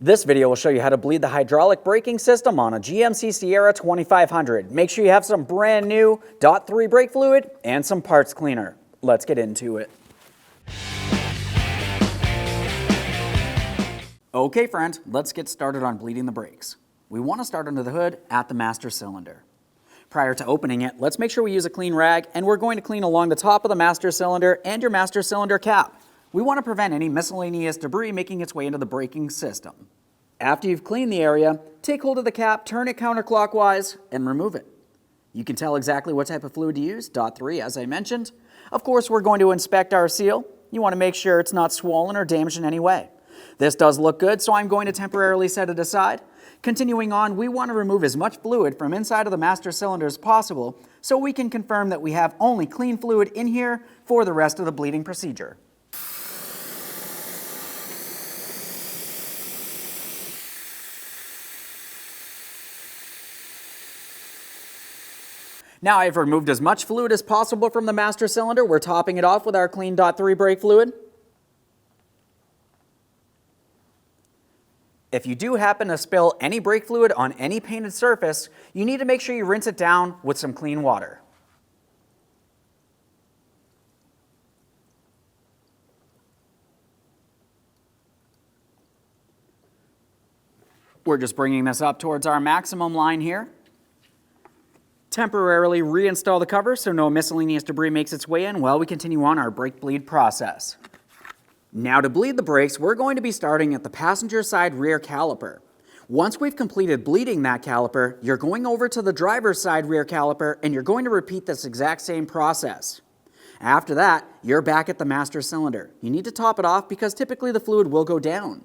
This video will show you how to bleed the hydraulic braking system on a GMC Sierra 2500. Make sure you have some brand new .3 brake fluid and some parts cleaner. Let's get into it. Okay friend, let's get started on bleeding the brakes. We want to start under the hood at the master cylinder. Prior to opening it, let's make sure we use a clean rag, and we're going to clean along the top of the master cylinder and your master cylinder cap. We want to prevent any miscellaneous debris making its way into the braking system. After you've cleaned the area, take hold of the cap, turn it counterclockwise, and remove it. You can tell exactly what type of fluid to use, .3 as I mentioned. Of course, we're going to inspect our seal. You want to make sure it's not swollen or damaged in any way. This does look good, so I'm going to temporarily set it aside. Continuing on, we want to remove as much fluid from inside of the master cylinder as possible so we can confirm that we have only clean fluid in here for the rest of the bleeding procedure. Now I've removed as much fluid as possible from the master cylinder. We're topping it off with our clean .3 brake fluid. If you do happen to spill any brake fluid on any painted surface, you need to make sure you rinse it down with some clean water. We're just bringing this up towards our maximum line here. Temporarily reinstall the cover so no miscellaneous debris makes its way in while we continue on our brake bleed process. Now to bleed the brakes, we're going to be starting at the passenger side rear caliper. Once we've completed bleeding that caliper, you're going over to the driver's side rear caliper and you're going to repeat this exact same process. After that, you're back at the master cylinder. You need to top it off because typically the fluid will go down.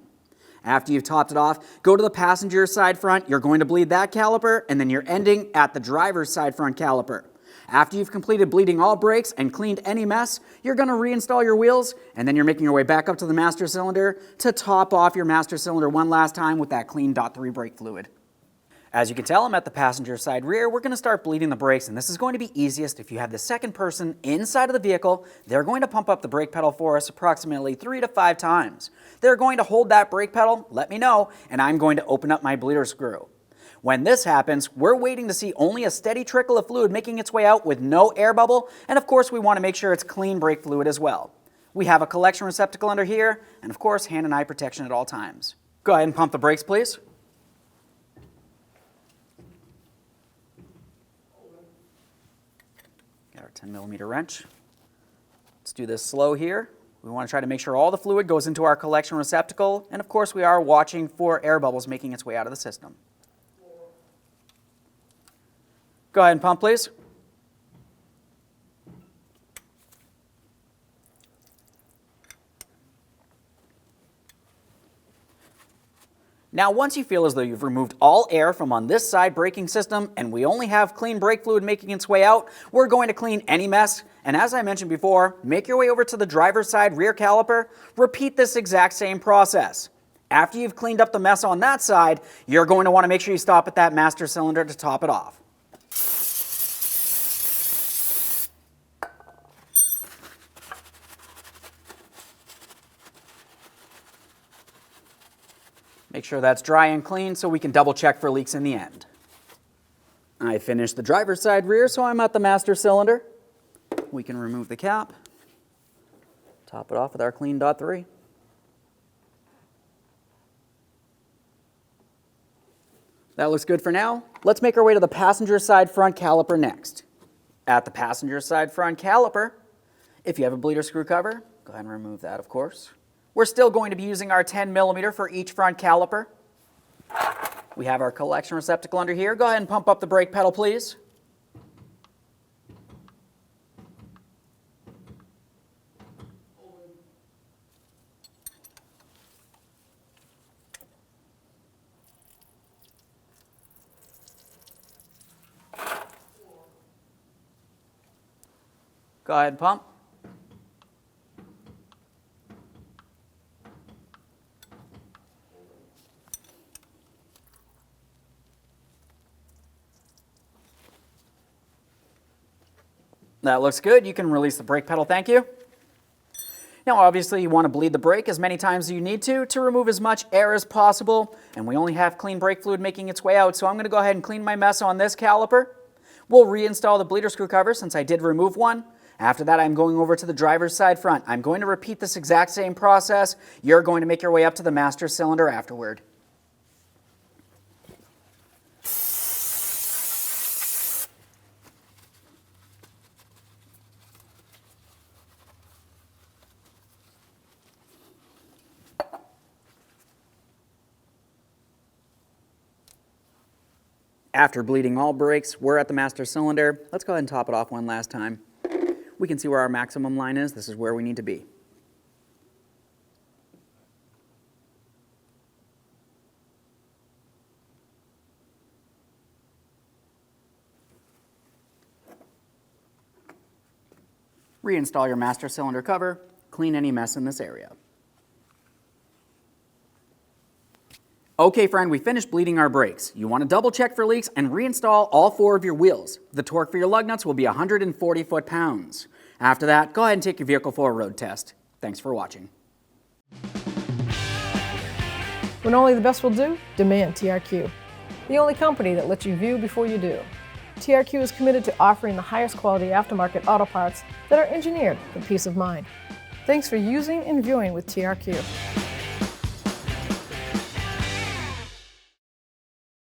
After you've topped it off, go to the passenger side front, you're going to bleed that caliper, and then you're ending at the driver's side front caliper. After you've completed bleeding all brakes and cleaned any mess, you're going to reinstall your wheels, and then you're making your way back up to the master cylinder to top off your master cylinder one last time with that clean .3 brake fluid. As you can tell, I'm at the passenger side rear. We're going to start bleeding the brakes, and this is going to be easiest if you have the second person inside of the vehicle. They're going to pump up the brake pedal for us approximately 3 to 5 times. They're going to hold that brake pedal, let me know, and I'm going to open up my bleeder screw. When this happens, we're waiting to see only a steady trickle of fluid making its way out with no air bubble, and of course we want to make sure it's clean brake fluid as well. We have a collection receptacle under here, and of course hand and eye protection at all times. Go ahead and pump the brakes, please. Got our 10mm wrench. Let's do this slow here. We want to try to make sure all the fluid goes into our collection receptacle, and of course we are watching for air bubbles making its way out of the system. Go ahead and pump, please. Now, once you feel as though you've removed all air from on this side braking system and we only have clean brake fluid making its way out, we're going to clean any mess. And as I mentioned before, make your way over to the driver's side rear caliper. Repeat this exact same process. After you've cleaned up the mess on that side, you're going to want to make sure you stop at that master cylinder to top it off. Make sure that's dry and clean so we can double check for leaks in the end. I finished the driver's side rear, so I'm at the master cylinder. We can remove the cap, top it off with our clean .3. That looks good for now. Let's make our way to the passenger side front caliper next. At the passenger side front caliper, if you have a bleeder screw cover, go ahead and remove that, of course. We're still going to be using our 10mm for each front caliper. We have our collection receptacle under here. Go ahead and pump up the brake pedal, please. Go ahead and pump. That looks good. You can release the brake pedal, thank you. Now obviously you want to bleed the brake as many times as you need to remove as much air as possible, and we only have clean brake fluid making its way out, so I'm going to go ahead and clean my mess on this caliper. We'll reinstall the bleeder screw cover since I did remove one. After that, I'm going over to the driver's side front. I'm going to repeat this exact same process. You're going to make your way up to the master cylinder afterward. After bleeding all brakes, we're at the master cylinder. Let's go ahead and top it off one last time. We can see where our maximum line is. This is where we need to be. Reinstall your master cylinder cover. Clean any mess in this area. Okay friend, we finished bleeding our brakes. You want to double check for leaks and reinstall all 4 of your wheels. The torque for your lug nuts will be 140 foot-pounds. After that, go ahead and take your vehicle for a road test. Thanks for watching. When only the best will do, demand TRQ. The only company that lets you view before you do. TRQ is committed to offering the highest quality aftermarket auto parts that are engineered for peace of mind. Thanks for using and viewing with TRQ.